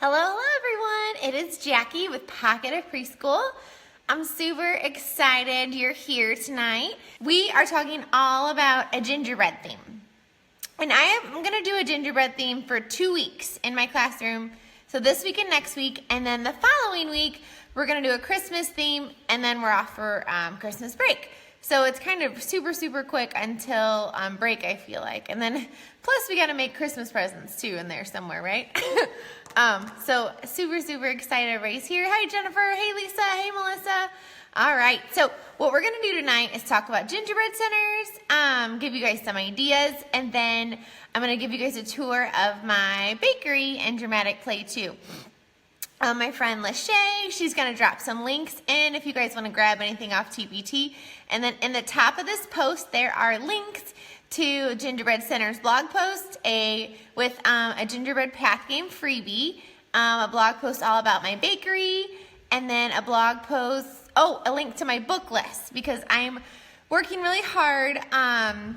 Hello everyone, it is Jackie with Pocket of Preschool. I'm super excited you're here tonight. We are talking all about a gingerbread theme. And I'm going to do a gingerbread theme for 2 weeks in my classroom. So this week and next week, and then the following week, we're going to do a Christmas theme, and then we're off for Christmas break. So it's kind of super quick until break, I feel like. And then, plus we got to make Christmas presents too in there somewhere, right? So super excited everybody's here. Hi Jennifer, hey Lisa, hey Melissa. All right, so what we're going to do tonight is talk about gingerbread centers, give you guys some ideas, and then I'm going to give you guys a tour of my bakery and dramatic play too. My friend Lachey, she's going to drop some links in if you guys want to grab anything off TPT. And then in the top of this post, there are links to Gingerbread Center's blog post, with a gingerbread path game freebie, a blog post all about my bakery, and then a blog post, a link to my book list, because I'm working really hard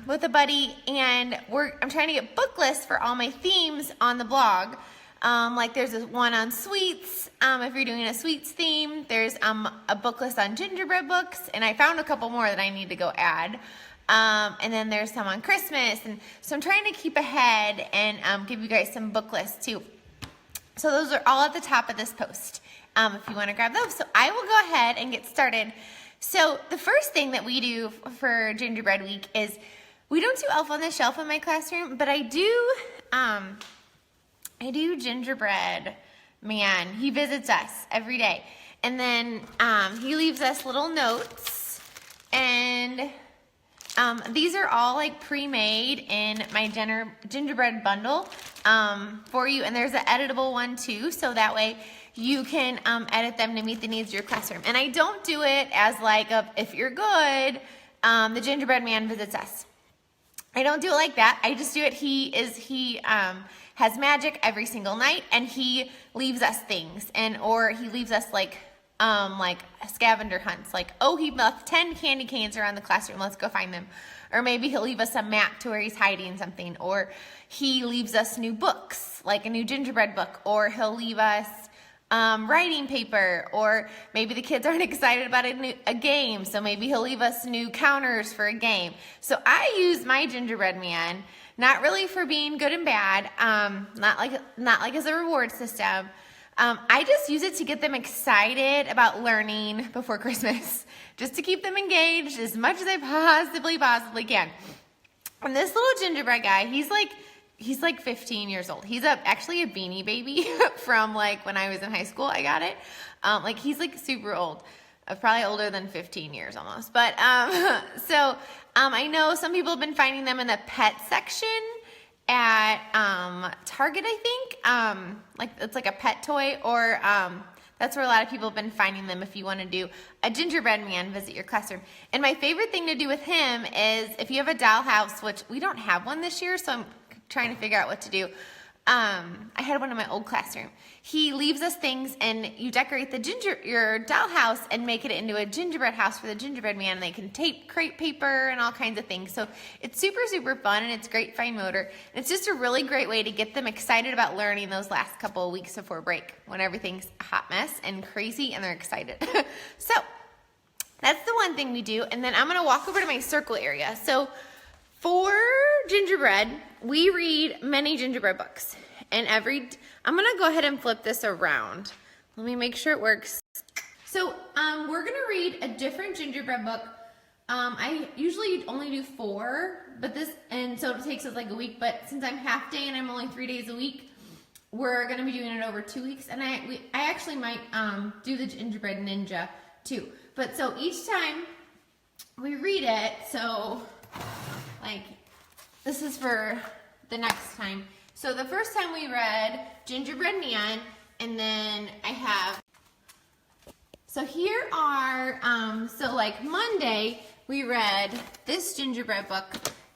with a buddy, and I'm trying to get book lists for all my themes on the blog. Like there's this one on sweets, if you're doing a sweets theme. There's a book list on gingerbread books, and I found a couple more that I need to go add. And then there's some on Christmas, and so I'm trying to keep ahead and give you guys some book lists too. So those are all at the top of this post, if you want to grab those. So I will go ahead and get started. So the first thing that we do for Gingerbread Week is we don't do Elf on the Shelf in my classroom, but I do Gingerbread Man. He visits us every day, and then he leaves us little notes, and these are all like pre-made in my gingerbread bundle for you, and there's an editable one too, so that way you can edit them to meet the needs of your classroom. And I don't do it as like if you're good, the Gingerbread Man visits us. I don't do it like that. I just do it. He has magic every single night, and he leaves us things, or he leaves us like scavenger hunts, like, he left 10 candy canes around the classroom, let's go find them. Or maybe he'll leave us a map to where he's hiding something, or he leaves us new books, like a new gingerbread book, or he'll leave us writing paper, or maybe the kids aren't excited about a game, so maybe he'll leave us new counters for a game. So I use my Gingerbread Man, not really for being good and bad, not like as a reward system. I just use it to get them excited about learning before Christmas, just to keep them engaged as much as I possibly can. And this little gingerbread guy, he's like 15 years old. He's actually a Beanie Baby from like when I was in high school. I got it. He's like super old, probably older than 15 years almost. But I know some people have been finding them in the pet section at Target, I think. It's like a pet toy, or that's where a lot of people have been finding them if you want to do a Gingerbread Man visit your classroom. And my favorite thing to do with him is if you have a dollhouse, which we don't have one this year, so I'm trying to figure out what to do. I had one in my old classroom. He leaves us things, and you decorate your dollhouse and make it into a gingerbread house for the Gingerbread Man. And they can tape crepe paper and all kinds of things. So it's super fun, and it's great fine motor. And it's just a really great way to get them excited about learning those last couple of weeks before break, when everything's a hot mess and crazy and they're excited. So that's the one thing we do. And then I'm going to walk over to my circle area. So for gingerbread, we read many gingerbread books, and I'm gonna go ahead and flip this around. Let me make sure it works. So we're gonna read a different gingerbread book. I usually only do 4, and so it takes us like a week, but since I'm half day and I'm only 3 days a week, we're gonna be doing it over 2 weeks, and I actually might do the Gingerbread Ninja too. But so each time we read it, so like this is for the next time. So the first time we read Gingerbread Man, and then so here are, so like Monday we read this gingerbread book,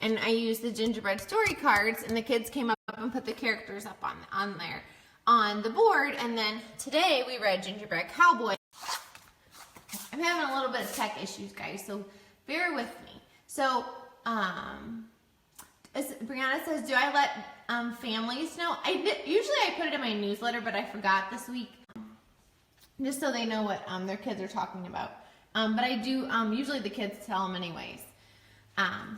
and I used the gingerbread story cards, and the kids came up and put the characters up on there on the board. And then today we read Gingerbread Cowboy. I'm having a little bit of tech issues, guys, so bear with me. So Brianna says, do I let families know. Usually I put it in my newsletter, but I forgot this week, just so they know what their kids are talking about. But I do, usually the kids tell them anyways.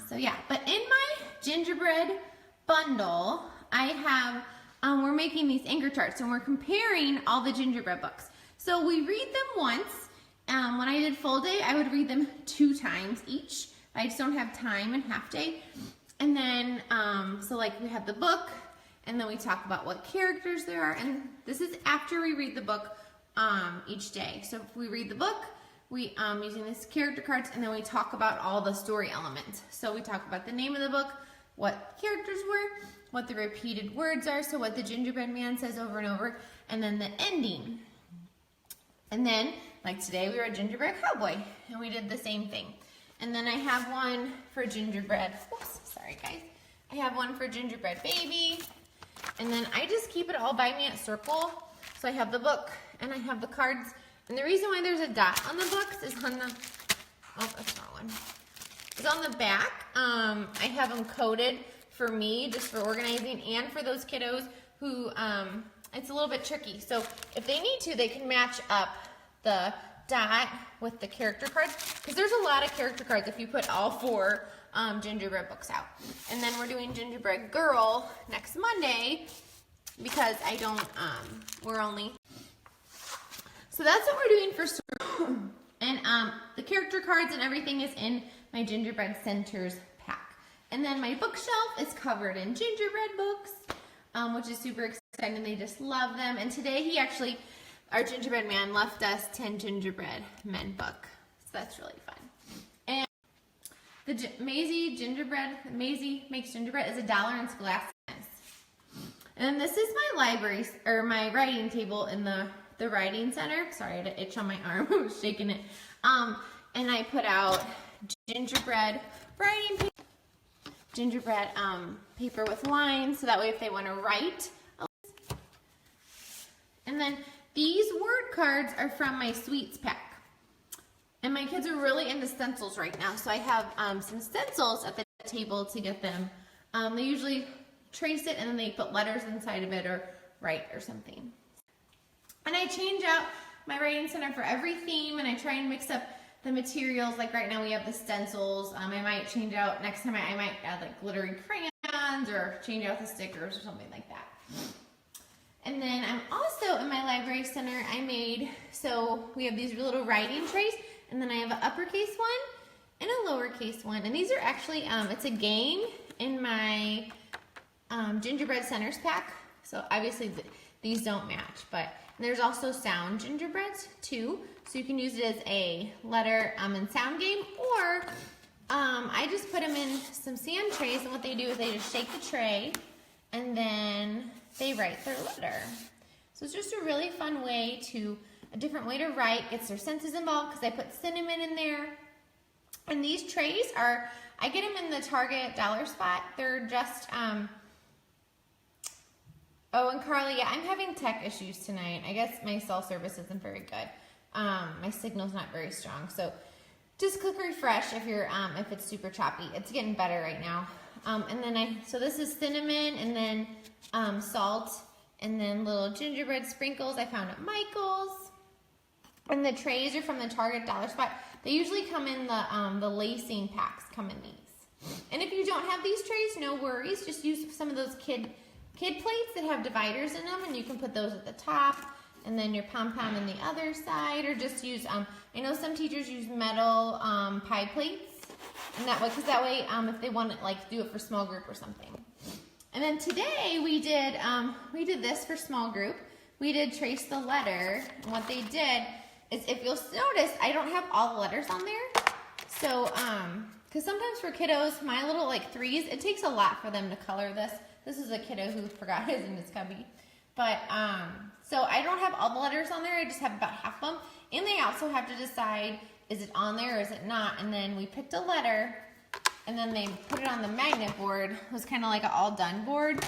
So yeah, but in my gingerbread bundle, I have, we're making these anchor charts, and we're comparing all the gingerbread books. So we read them once. When I did full day, I would read them 2 times each. I just don't have time in half day. And then, so like we have the book, and then we talk about what characters there are, and this is after we read the book each day. So if we read the book, we using these character cards, and then we talk about all the story elements. So we talk about the name of the book, what characters were, what the repeated words are, so what the gingerbread man says over and over, and then the ending. And then, like today, we were a gingerbread cowboy, and we did the same thing. And then I have one for gingerbread, oops, sorry guys. I have one for gingerbread baby, and then I just keep it all by me at circle. So I have the book, and I have the cards. And the reason why there's a dot on the books is on the, oh, that's not one. It's on the back. I have them coded for me, just for organizing, and for those kiddos who, it's a little bit tricky. So if they need to, they can match up the dot with the character cards, because there's a lot of character cards if you put all 4 gingerbread books out. And then we're doing Gingerbread Girl next Monday, because I don't, we're only, so that's what we're doing for school. And the character cards and everything is in my Gingerbread Centers pack. And then my bookshelf is covered in gingerbread books, which is super exciting, and they just love them. And today he actually, our gingerbread man, left us 10 gingerbread men book. So that's really fun. And the Maisie Makes Gingerbread is $1 in Scholastic. And this is my library, or my writing table in the writing center. Sorry, I had an itch on my arm. I was shaking it. And I put out gingerbread writing paper, gingerbread paper with lines, so that way if they want to write. And then these word cards are from my sweets pack. And my kids are really into stencils right now, so I have some stencils at the table to get them. They usually trace it, and then they put letters inside of it or write or something. And I change out my writing center for every theme, and I try and mix up the materials. Like right now we have the stencils. I might change out, next time I might add like glittery crayons or change out the stickers or something like that. And then I'm also in my library center, I made, so we have these little writing trays, and then I have an uppercase one and a lowercase one. And these are actually, it's a game in my Gingerbread Centers pack. So obviously these don't match, but there's also sound gingerbreads too. So you can use it as a letter and sound game, or I just put them in some sand trays, and what they do is they just shake the tray, and then they write their letter. So it's just a really fun way a different way to write, gets their senses involved, because I put cinnamon in there. And these trays are, I get them in the Target dollar spot. They're just, oh, and Carly, yeah, I'm having tech issues tonight. I guess my cell service isn't very good. My signal's not very strong. So just click refresh if you're, if it's super choppy. It's getting better right now. And then so this is cinnamon, and then salt, and then little gingerbread sprinkles I found at Michael's. And the trays are from the Target dollar spot. They usually come in the lacing packs, come in these. And if you don't have these trays, no worries. Just use some of those kid plates that have dividers in them, and you can put those at the top, and then your pom-pom in the other side, or just use, I know some teachers use metal pie plates, and that way, because that way, if they want to like do it for small group or something. And then today we did this for small group. We did trace the letter, and what they did is, if you'll notice, I don't have all the letters on there. So, because sometimes for kiddos, my little like 3s, it takes a lot for them to color this. This is a kiddo who forgot his in his cubby. But, so I don't have all the letters on there. I just have about half of them. And they also have to decide, is it on there or is it not? And then we picked a letter, and then they put it on the magnet board. It was kind of like an all done board,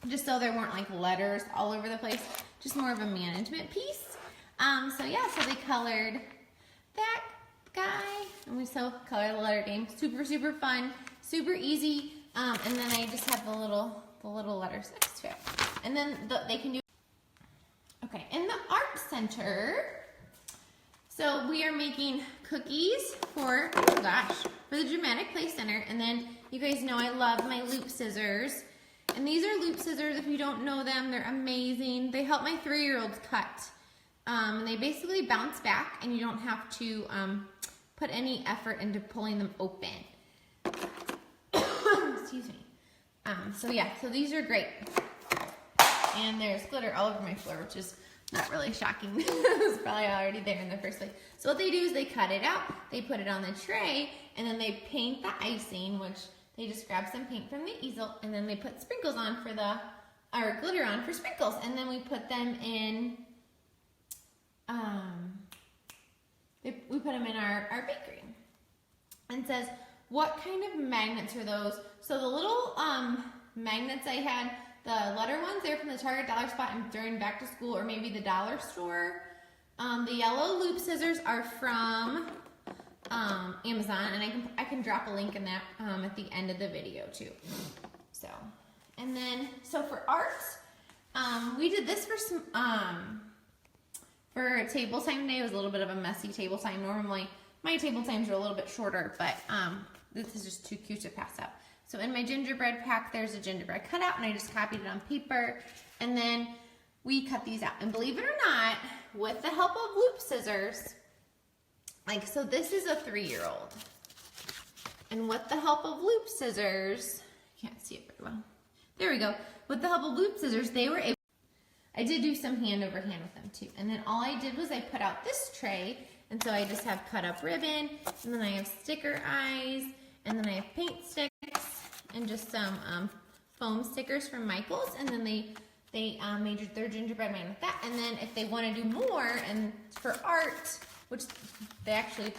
just so there weren't like letters all over the place. Just more of a management piece. So yeah, so they colored that guy, and we colored the letter game. Super, super fun, super easy. And then I just have the the little letters next to it. And then they can do, okay, in the art center, so we are making cookies for, oh gosh, for the Dramatic Play Center. And then you guys know I love my loop scissors. And these are loop scissors. If you don't know them, they're amazing. They help my 3-year-olds cut. And they basically bounce back and you don't have to put any effort into pulling them open. Excuse me. So yeah, so these are great. And there's glitter all over my floor, which is not really shocking. It was probably already there in the first place. So what they do is they cut it out, they put it on the tray, and then they paint the icing, which they just grab some paint from the easel, and then they put sprinkles on for the, or glitter on for sprinkles, and then we put them in, we put them in our bakery. And says, what kind of magnets are those? So the little magnets I had, the letter ones, they're from the Target Dollar Spot and during back to school, or maybe the dollar store. The yellow loop scissors are from Amazon, and I can drop a link in that at the end of the video too. So, and then so for art, we did this for some for table time today. It was a little bit of a messy table time. Normally my table times are a little bit shorter, but this is just too cute to pass up. So in my gingerbread pack, there's a gingerbread cutout, and I just copied it on paper, and then we cut these out. And believe it or not, with the help of loop scissors, like, so this is a 3-year-old. And with the help of loop scissors, I can't see it very well. There we go. With the help of loop scissors, they were able, I did do some hand over hand with them too. And then all I did was I put out this tray, and so I just have cut up ribbon, and then I have sticker eyes, and then I have paint sticks, and just some foam stickers from Michael's, and then they made their gingerbread man with that. And then if they want to do more, and for art, which they actually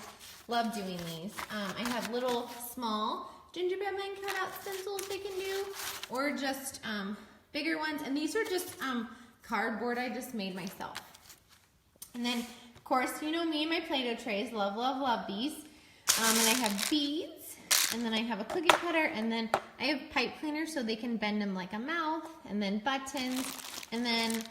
love doing these, I have little small gingerbread man cutout stencils they can do, or just bigger ones. And these are just cardboard I just made myself. And then, of course, you know me and my Play-Doh trays, love, love, love these. And I have beads. And then I have a cookie cutter, and then I have pipe cleaners so they can bend them like a mouth, and then buttons, and then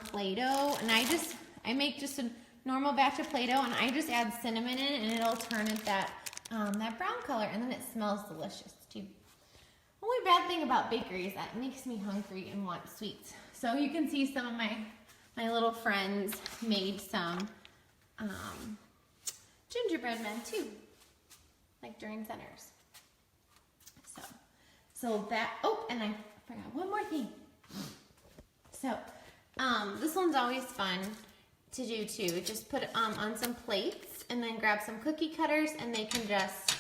Play-Doh. And I make just a normal batch of Play-Doh, and I just add cinnamon in it, and it'll turn it that brown color, and then it smells delicious too. Only bad thing about bakery is that it makes me hungry and want sweets. So you can see some of my little friends made some gingerbread men too, like during centers. So that, oh, and I forgot one more thing. So, this one's always fun to do too. Just put it on some plates, and then grab some cookie cutters, and they can just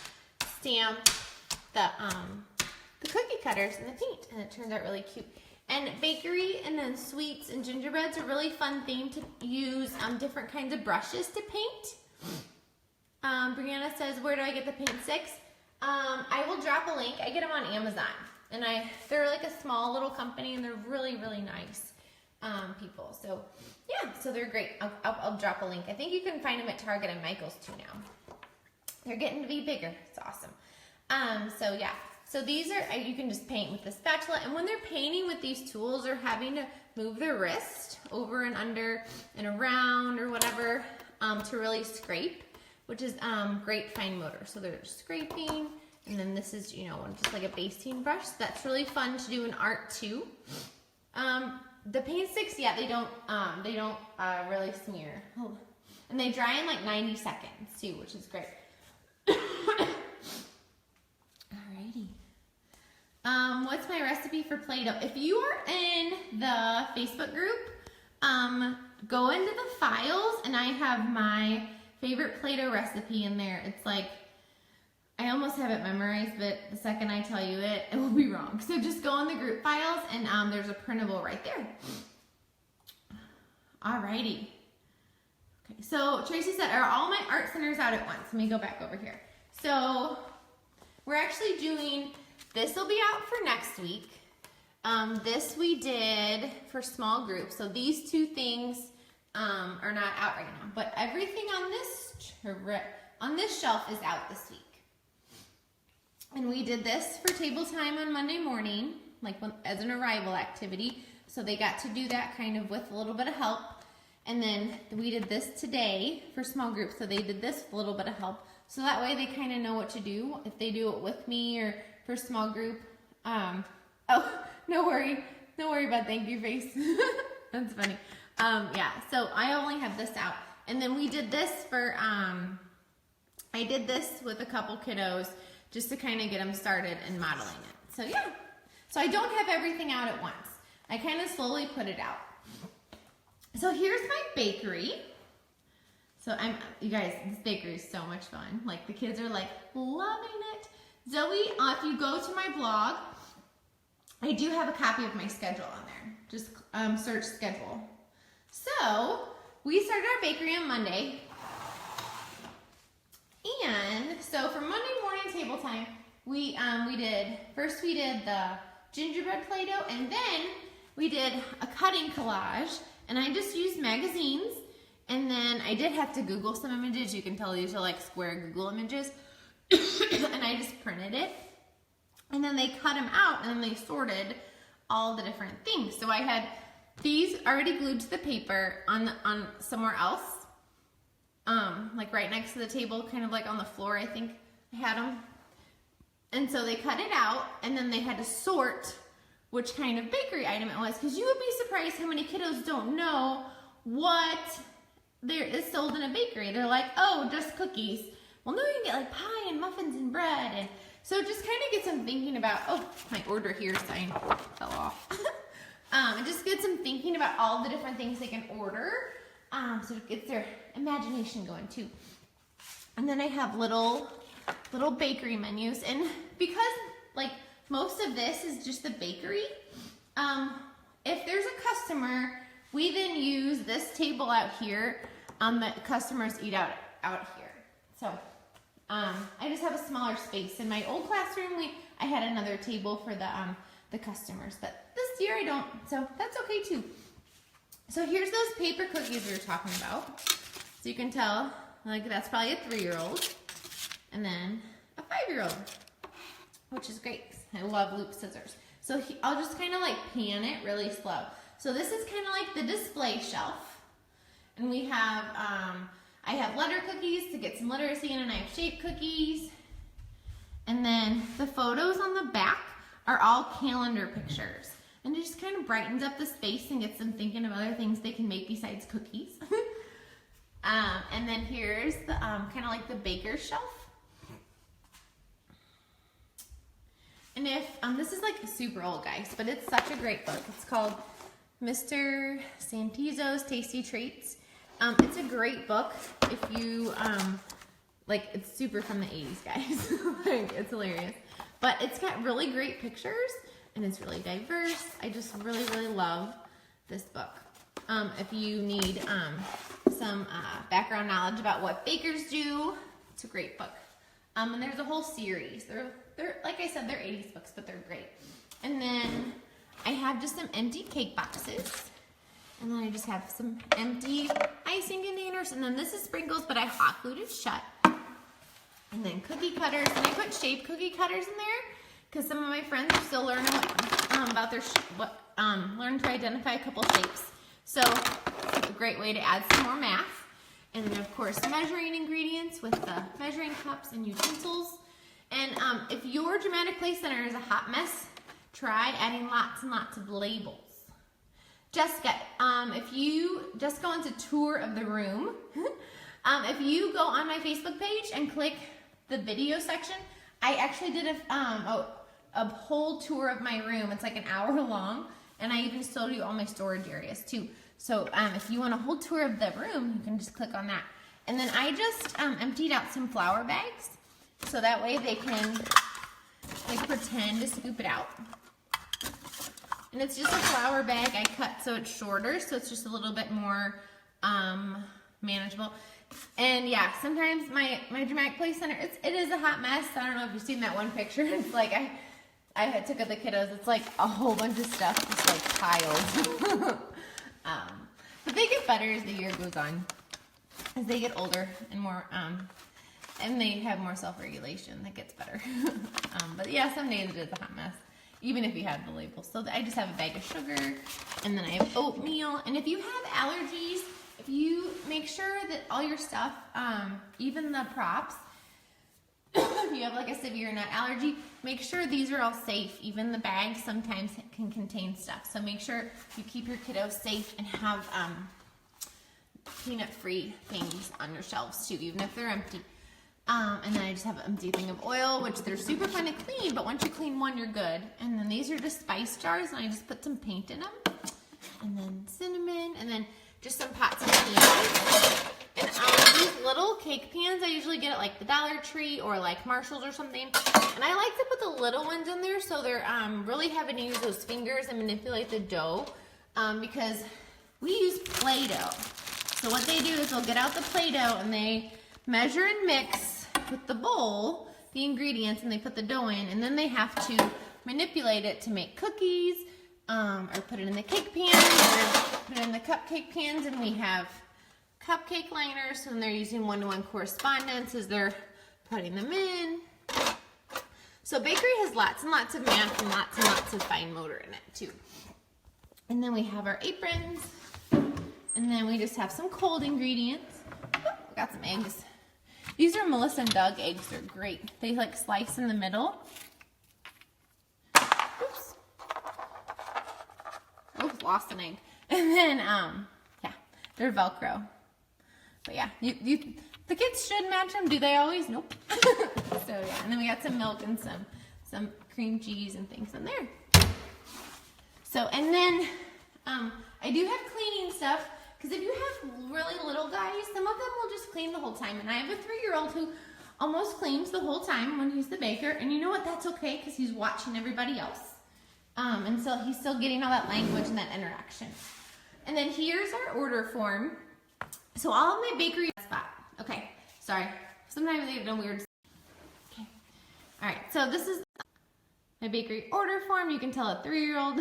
stamp the cookie cutters in the paint, and it turns out really cute. And bakery and then sweets and gingerbread's a really fun thing to use different kinds of brushes to paint. Brianna says, where do I get the paint sticks? I will drop a link. I get them on Amazon, and they're like a small little company, and they're really, really nice people. So yeah, so they're great. I'll drop a link. I think you can find them at Target and Michael's too now. They're getting to be bigger. It's awesome. So yeah, so these are, you can just paint with the spatula, and when they're painting with these tools, they're having to move their wrist over and under and around or whatever to really scrape, which is great fine motor. So they're scraping, and then this is, you know, just like a basting brush. So that's really fun to do in art too. The paint sticks, yeah, they don't really smear, and they dry in like 90 seconds too, which is great. Alrighty. What's my recipe for Play-Doh? If you are in the Facebook group, go into the files, and I have my favorite Play-Doh recipe in there. It's like, I almost have it memorized, but the second I tell you it will be wrong. So just go in the group files, and there's a printable right there. Alrighty. Okay, so Tracy said, are all my art centers out at once? Let me go back over here. So we're actually doing, this will be out for next week. This we did for small groups. So these two things are not out right now, but everything on this shelf is out this week. And we did this for table time on Monday morning, like as an arrival activity. So they got to do that kind of with a little bit of help. And then we did this today for small groups. So they did this with a little bit of help. So that way they kind of know what to do if they do it with me or for small group. Oh, no worry about thank you face. That's funny. Yeah, so I only have this out. And then we did this for, I did this with a couple kiddos just to kind of get them started in modeling it. So yeah, so I don't have everything out at once. I kind of slowly put it out. So here's my bakery. So you guys, this bakery is so much fun. Like the kids are like loving it. Zoe, if you go to my blog, I do have a copy of my schedule on there. Just search schedule. So we started our bakery on Monday. And so for Monday morning table time, we did the gingerbread Play-Doh, and then we did a cutting collage, and I just used magazines, and then I did have to Google some images. You can tell these are like square Google images, and I just printed it, and then they cut them out, and then they sorted all the different things. So I had these already glued to the paper on somewhere else, like right next to the table, kind of like on the floor, I think I had them. And so they cut it out, and then they had to sort which kind of bakery item it was, because you would be surprised how many kiddos don't know what there is sold in a bakery. They're like, oh, just cookies. Well, no, you can get like pie and muffins and bread. And so it just kind of gets them thinking about, oh, my order here sign fell off. It just gets them thinking about all the different things they can order. So it gets their imagination going too. And then I have little bakery menus, and because like most of this is just the bakery, if there's a customer, we then use this table out here. The customers eat out here. So I just have a smaller space. In my old classroom, I had another table for the customers, but this year I don't, so that's okay too. So here's those paper cookies we were talking about. So you can tell, like that's probably a 3-year-old, and then a 5-year-old, which is great. I love loop scissors. So I'll just kind of like pan it really slow. So this is kind of like the display shelf, and we have, I have letter cookies to get some literacy in, and I have shape cookies, and then the photos on the back are all calendar pictures. And it just kind of brightens up the space and gets them thinking of other things they can make besides cookies. And then here's the kind of like the baker's shelf. And if this is like super old, guys, but it's such a great book. It's called Mr. Santizo's Tasty Treats. It's a great book if you like. It's super from the 80s, guys. Like, it's hilarious, but it's got really great pictures. And it's really diverse. I just really, really love this book. If you need some background knowledge about what bakers do, it's a great book. And there's a whole series. They're like I said, they're 80s books, but they're great. And then I have just some empty cake boxes. And then I just have some empty icing containers. And then this is sprinkles, but I hot glued it shut. And then cookie cutters. And I put shaped cookie cutters in there, because some of my friends are still learning about their learn to identify a couple shapes. So it's a great way to add some more math. And then of course measuring ingredients with the measuring cups and utensils. And if your dramatic play center is a hot mess, try adding lots and lots of labels. Jessica, if you just go into tour of the room, if you go on my Facebook page and click the video section, I actually did a whole tour of my room. It's like an hour long, and I even showed you all my storage areas too. So if you want a whole tour of the room, you can just click on that. And then I just emptied out some flour bags, so that way they can like pretend to scoop it out. And it's just a flour bag I cut so it's shorter, so it's just a little bit more manageable. And yeah, sometimes my dramatic play center, it is a hot mess. I don't know if you've seen that one picture. It's like I took of the kiddos. It's like a whole bunch of stuff just like piled. But they get better as the year goes on, as they get older and more, and they have more self-regulation. That gets better. But yeah, some days it is a hot mess. even if you have the label. So I just have a bag of sugar, and then I have oatmeal. And if you have allergies, if you make sure that all your stuff, even the props, if you have like a severe nut allergy, make sure these are all safe. Even the bags sometimes can contain stuff. So make sure you keep your kiddos safe and have peanut-free things on your shelves too, even if they're empty. And then I just have an empty thing of oil, which they're super fun to clean, but once you clean one, you're good. And then these are just spice jars, and I just put some paint in them. And then cinnamon, and then just some pots of pans. And these little cake pans I usually get at like the Dollar Tree or like Marshall's or something. And I like to put the little ones in there so they're really having to use those fingers and manipulate the dough because we use Play-Doh. So what they do is they'll get out the Play-Doh and they measure and mix with the bowl the ingredients, and they put the dough in, and then they have to manipulate it to make cookies or put it in the cake pans or put it in the cupcake pans. And we have cupcake liners, and they're using one-to-one correspondence as they're putting them in. So bakery has lots and lots of math and lots of fine motor in it too. And then we have our aprons, and then we just have some cold ingredients. Oh, we got some eggs. These are Melissa and Doug eggs. They're great. They like slice in the middle. Oops. Oops, lost an egg. And then, yeah, they're Velcro. But yeah, the kids should match them. Do they always? Nope. So yeah, and then we got some milk and some cream cheese and things in there. So, and then I do have cleaning stuff, because if you have really little guys, some of them will just clean the whole time. And I have a 3-year-old who almost cleans the whole time when he's the baker. And you know what? That's okay, because he's watching everybody else. And so he's still getting all that language and that interaction. And then here's our order form. So all of my bakery spot. Okay, sorry. Sometimes they have no weird. Okay. All right, so this is my bakery order form. You can tell a 3-year-old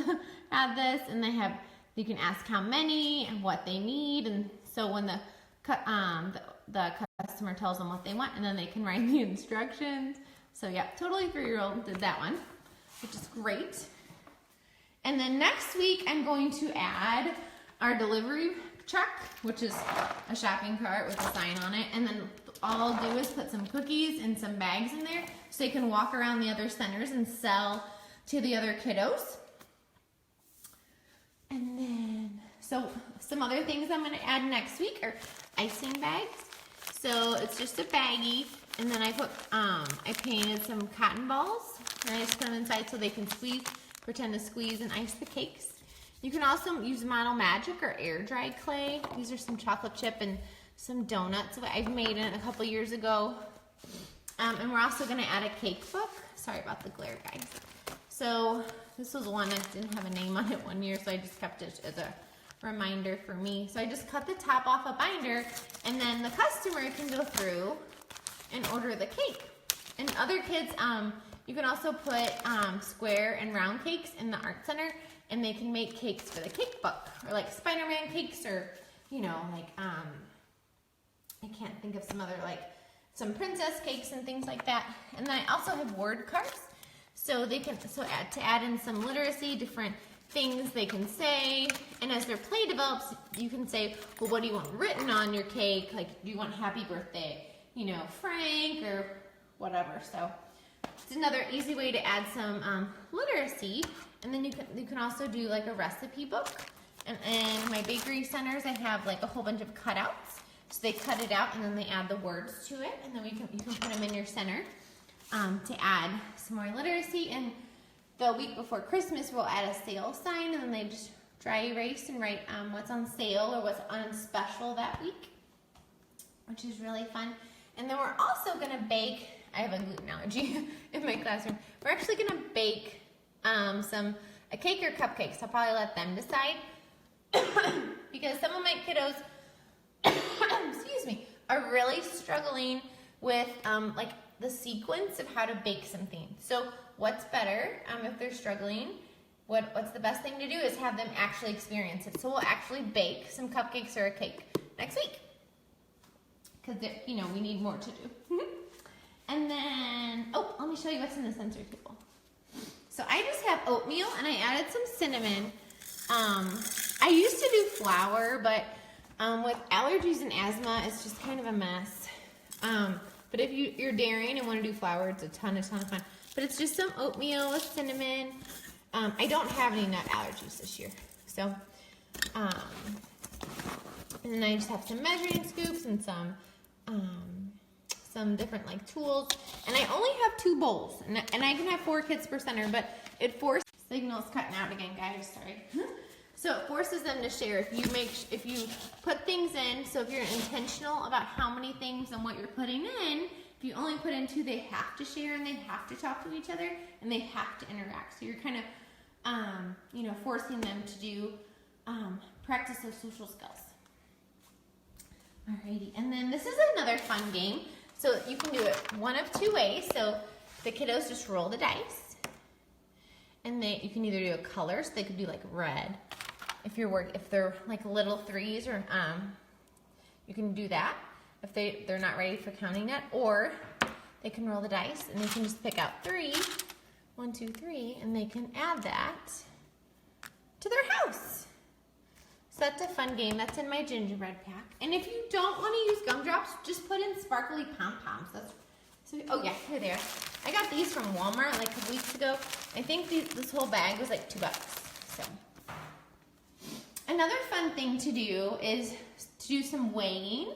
had this, and they have, you can ask how many and what they need. And so when the customer tells them what they want, and then they can write the instructions. So yeah, totally 3-year-old did that one, which is great. And then next week, I'm going to add our delivery truck, which is a shopping cart with a sign on it. And then all I'll do is put some cookies and some bags in there so they can walk around the other centers and sell to the other kiddos. And then, so some other things I'm gonna add next week are icing bags. So it's just a baggie, and then I put, I painted some cotton balls, and I just put them inside so they can squeeze, pretend to squeeze and ice the cakes. You can also use Model Magic or air dried clay. These are some chocolate chip and some donuts that I've made a couple years ago. And we're also gonna add a cake book. Sorry about the glare, guys. So this was one that didn't have a name on it one year, so I just kept it as a reminder for me. So I just cut the top off a binder, and then the customer can go through and order the cake. And other kids, you can also put square and round cakes in the art center, and they can make cakes for the cake book, or like Spider-Man cakes, or, you know, like, I can't think of some other, like, some princess cakes and things like that. And then I also have word cards, so they can, to add in some literacy, different things they can say, and as their play develops, you can say, well, what do you want written on your cake? Like, do you want happy birthday, you know, Frank, or whatever. So it's another easy way to add some literacy. And then you can also do like a recipe book. And in my bakery centers, I have like a whole bunch of cutouts. So they cut it out, and then they add the words to it, and then you can put them in your center to add some more literacy. And the week before Christmas, we'll add a sale sign, and then they just dry erase and write what's on sale or what's on special that week, which is really fun. And then we're also gonna bake. I have a gluten allergy in my classroom. We're actually gonna bake a cake or cupcakes. I'll probably let them decide because some of my kiddos, excuse me, are really struggling with like the sequence of how to bake something. So what's better if they're struggling? What's the best thing to do is have them actually experience it. So we'll actually bake some cupcakes or a cake next week because you know we need more to do. And then, oh, let me show you what's in the sensory table. So I just have oatmeal and I added some cinnamon. I used to do flour, but with allergies and asthma, it's just kind of a mess. But if you're daring and want to do flour, it's a ton of fun. But it's just some oatmeal with cinnamon. I don't have any nut allergies this year. So, and then I just have some measuring scoops and some different like tools. And I only have 2 bowls. And I can have 4 kids per center, but it forces, signal's cutting out again, guys, sorry. So it forces them to share if you put things in. So if you're intentional about how many things and what you're putting in, if you only put in 2, they have to share and they have to talk to each other and they have to interact. So you're kind of, you know, forcing them to do practice those social skills. Alrighty, and then this is another fun game. So you can do it one of 2 ways. So the kiddos just roll the dice, and you can either do a color, so they could do like red. If they're like little 3s, or you can do that if they're not ready for counting yet, or they can roll the dice and they can just pick out 3, 1, 2, 3, and they can add that to their house. So that's a fun game. That's in my gingerbread pack. And if you don't want to use gumdrops, just put in sparkly pom-poms. Oh yeah, here they are. I got these from Walmart like a couple weeks ago. I think this whole bag was like $2. So another fun thing to do is to do some weighing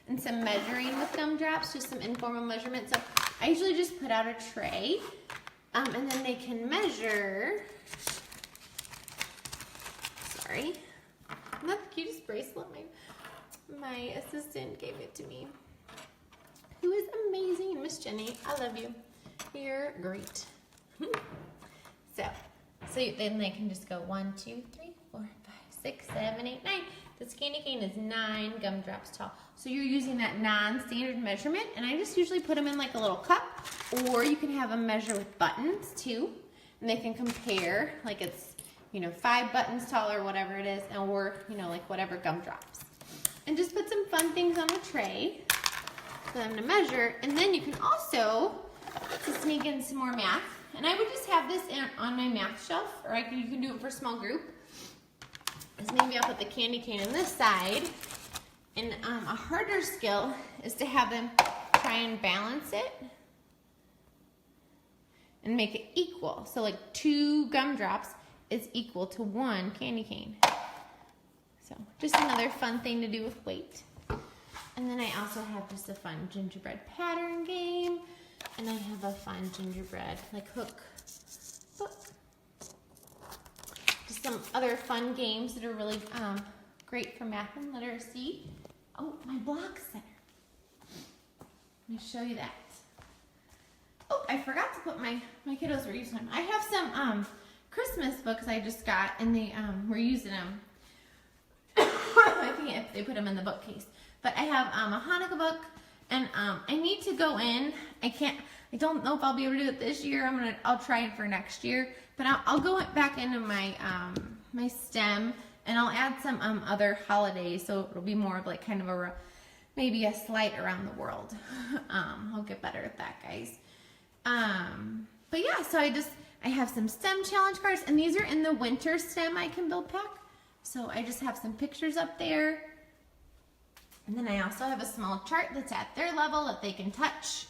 and some measuring with gumdrops, just some informal measurements. So I usually just put out a tray, and then they can measure. Sorry. Isn't that the cutest bracelet? My assistant gave it to me. Who is amazing, Miss Jenny. I love you. You're great. So then they can just go 1, 2, 3, 4, 5, 6, 7, 8, 9. This candy cane is 9 gumdrops tall. So you're using that non-standard measurement, and I just usually put them in like a little cup, or you can have them measure with buttons too, and they can compare, like it's, you know, 5 buttons tall or whatever it is, or, you know, like whatever gumdrops. And just put some fun things on a tray for them to measure. And then you can also, to sneak in some more math, and I would just have this on my math shelf, or you can do it for a small group. Is maybe I'll put the candy cane on this side. And a harder skill is to have them try and balance it and make it equal. So like 2 gumdrops is equal to 1 candy cane. So just another fun thing to do with weight. And then I also have just a fun gingerbread pattern game, and I have a fun gingerbread like hook book. Just some other fun games that are really great for math and literacy. Oh, my block center. Let me show you that. Oh, I forgot to put my kiddos were using them. I have some Christmas books I just got, and we're using them. I think they put them in the bookcase. But I have a Hanukkah book, and I need to go in. I don't know if I'll be able to do it this year. I'll try it for next year. But I'll go back into my my STEM, and I'll add some other holidays, so it'll be more of like kind of maybe a slight around the world. I'll get better at that, guys. But yeah, so I have some STEM challenge cards, and these are in the winter STEM I Can Build pack. So I just have some pictures up there. And then I also have a small chart that's at their level that they can touch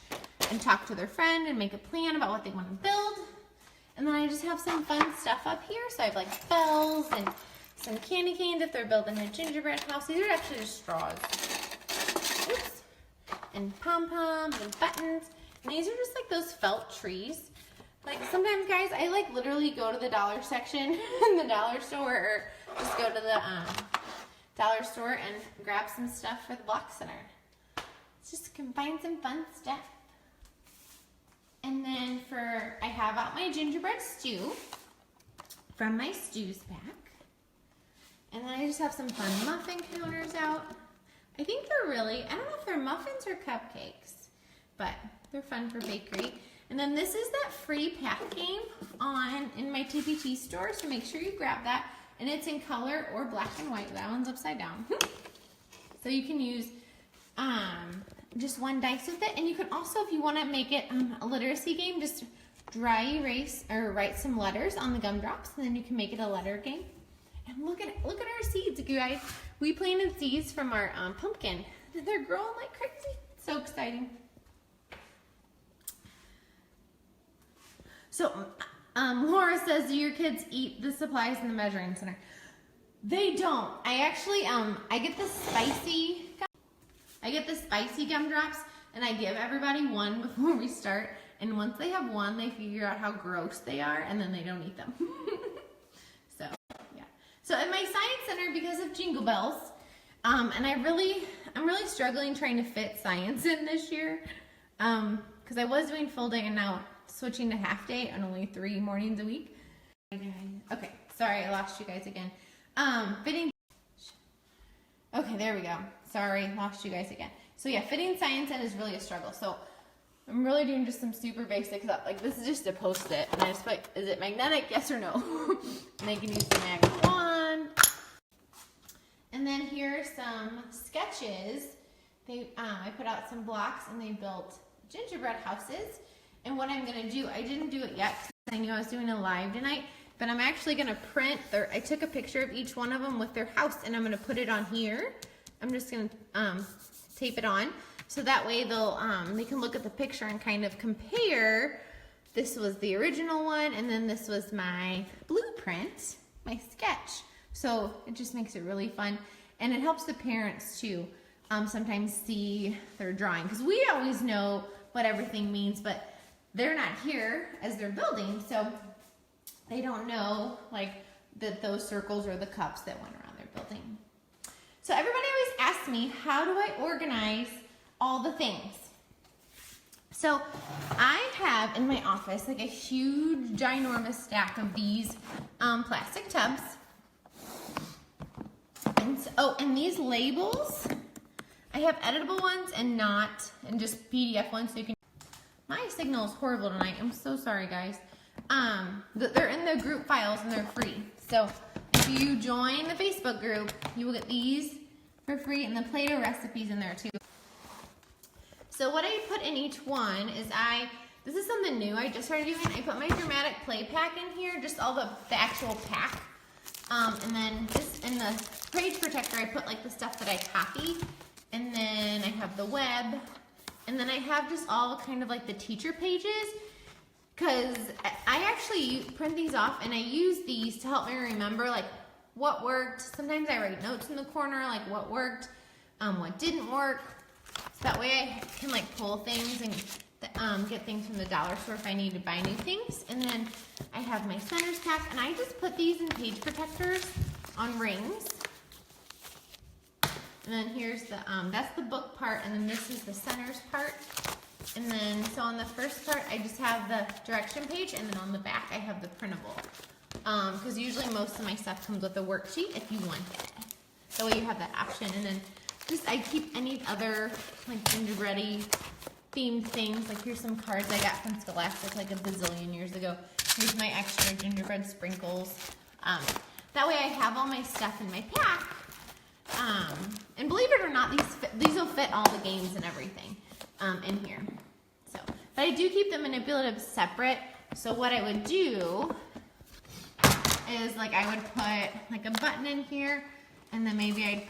and talk to their friend and make a plan about what they want to build. And then I just have some fun stuff up here. So I have like bells and some candy canes if they're building a gingerbread house. These are actually just straws. Oops. And pom-poms and buttons. And these are just like those felt trees. Like sometimes, guys, I like literally go to the dollar section in the dollar store, or just go to the dollar store and grab some stuff for the block center. It's just can find some fun stuff. And then I have out my gingerbread stew from my stews pack. And then I just have some fun muffin counters out. I think they're I don't know if they're muffins or cupcakes, but they're fun for bakery. And then this is that free pack game in my TPT store, so make sure you grab that. And it's in color or black and white. That one's upside down. So you can use just 1 dice with it. And you can also, if you want to make it a literacy game, just dry erase or write some letters on the gumdrops, and then you can make it a letter game. And look at our seeds, you guys. We planted seeds from our pumpkin. They're growing like crazy. So exciting. So Laura says, do your kids eat the supplies in the measuring center? They don't. I actually I get the spicy gumdrops, and I give everybody one before we start. And once they have one, they figure out how gross they are, and then they don't eat them. So yeah. So at my science center, because of Jingle Bells, and I'm really struggling trying to fit science in this year, because I was doing full day and now switching to half day and only 3 mornings a week. Okay, sorry, I lost you guys again. Fitting. Okay, there we go. Sorry, lost you guys again. So yeah, fitting science in is really a struggle. So I'm really doing just some super basic stuff. Like this is just a post-it, and I just put, is it magnetic? Yes or no? And I can use the magnet wand. And then here are some sketches. I put out some blocks, and they built gingerbread houses. And what I'm gonna do, I didn't do it yet because I knew I was doing a live tonight, but I'm actually gonna print I took a picture of each one of them with their house, and I'm gonna put it on here. I'm just gonna tape it on, so that way they can look at the picture and kind of compare. This was the original one, and then this was my blueprint, my sketch. So it just makes it really fun, and it helps the parents too sometimes see their drawing, because we always know what everything means, but they're not here as they're building, so they don't know like that those circles are the cups that went around their building. So everybody always asks me, how do I organize all the things? So I have in my office like a huge ginormous stack of these plastic tubs. And these labels, I have editable ones and just PDF ones, so you can. My signal is horrible tonight. I'm so sorry, guys. They're in the group files and they're free. So if you join the Facebook group, you will get these for free, and the Play-Doh recipes in there too. So what I put in each one is this is something new I just started doing. I put my dramatic play pack in here, just all the actual pack. And then just in the page protector, I put like the stuff that I copy. And then I have the web. And then I have just all kind of like the teacher pages, because I actually print these off and I use these to help me remember like what worked. Sometimes I write notes in the corner like what worked, what didn't work. So that way I can like pull things and get things from the dollar store if I need to buy new things. And then I have my centers pack, and I just put these in page protectors on rings. And then here's that's the book part, and then this is the centers part. And then, so on the first part, I just have the direction page, and then on the back, I have the printable. Because usually most of my stuff comes with a worksheet if you want it. That way you have that option. And then I keep any other like gingerbread themed things. Like here's some cards I got from Scholastic like a bazillion years ago. Here's my extra gingerbread sprinkles. That way I have all my stuff in my pack. And believe it or not, these will fit all the games and everything in here. So, but I do keep the manipulatives separate. So what I would do is like I would put like a button in here, and then maybe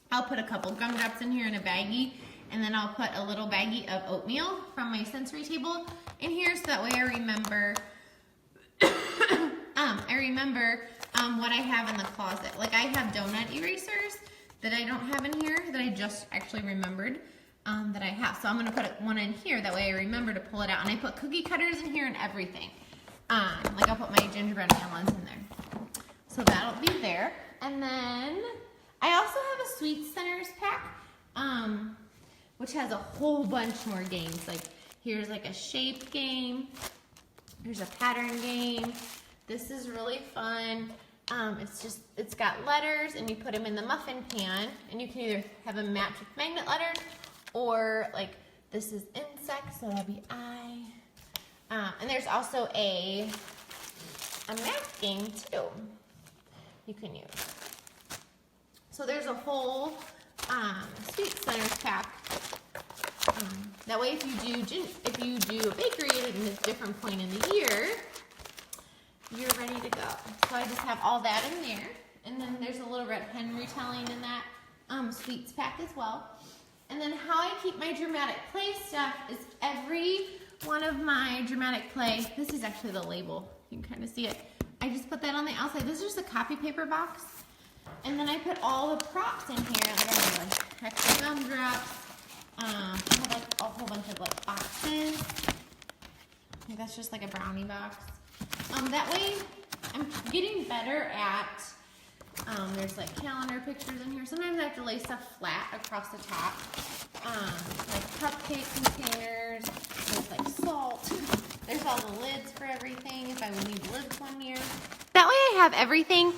I'll put a couple gumdrops in here in a baggie, and then I'll put a little baggie of oatmeal from my sensory table in here, so that way I remember. What I have in the closet. Like I have donut erasers that I don't have in here that I just actually remembered that I have. So I'm gonna put one in here, that way I remember to pull it out. And I put cookie cutters in here and everything. Like I'll put my gingerbread melons in there. So that'll be there. And then I also have a sweet centers pack, which has a whole bunch more games. Like here's like a shape game. Here's a pattern game. This is really fun. It's got letters, and you put them in the muffin pan, and you can either have them match with magnet letters, or like this is insects, so that'll be I. And there's also a math game too you can use. So there's a whole sweet centers pack That way if you do a bakery at a different point in the year, you're ready to go. So I just have all that in there. And then there's a little red hen retelling in that sweets pack as well. And then how I keep my dramatic play stuff is every one of my dramatic play, this is actually the label, you can kind of see it. I just put that on the outside. This is just a copy paper box. And then I put all the props in here. Like I have like extra gumdrops. I have like a whole bunch of like boxes. I think that's just like a brownie box. That way I'm getting better at, there's like calendar pictures in here. Sometimes I have to lay stuff flat across the top. Like cupcake containers, there's like salt. There's all the lids for everything if I would need lids one year. That way I have everything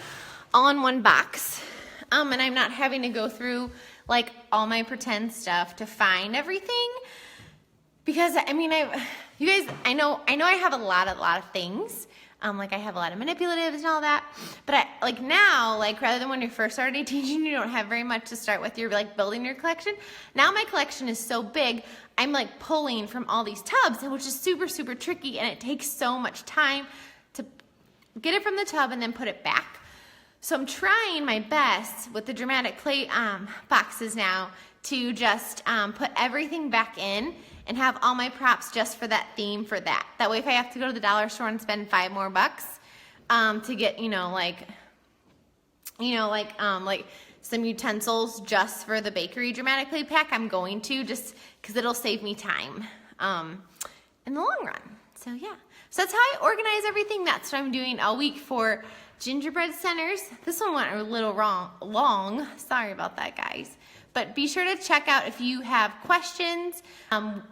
all in one box. And I'm not having to go through like all my pretend stuff to find everything. Because I mean, you guys, I know I have a lot of things. Like I have a lot of manipulatives and all that. But like now, like rather than when you first started teaching, you don't have very much to start with. You're like building your collection. Now my collection is so big, I'm like pulling from all these tubs, which is super, super tricky. And it takes so much time to get it from the tub and then put it back. So I'm trying my best with the dramatic play boxes now to just put everything back in and have all my props just for that theme for that. That way if I have to go to the dollar store and spend $5 more to get, like some utensils just for the bakery dramatic play pack, I'm going to, just because it'll save me time in the long run. So yeah, so that's how I organize everything. That's what I'm doing all week for gingerbread centers. This one went a little long. Sorry about that, guys. But be sure to check out if you have questions.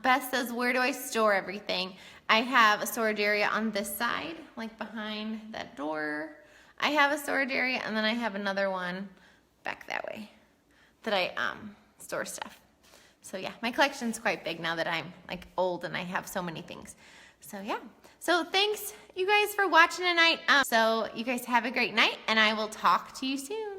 Beth says, where do I store everything? I have a storage area on this side, like behind that door. I have a storage area, and then I have another one back that way that I store stuff. So yeah, my collection's quite big now that I'm like old and I have so many things. So yeah. So thanks you guys for watching tonight. So you guys have a great night, and I will talk to you soon.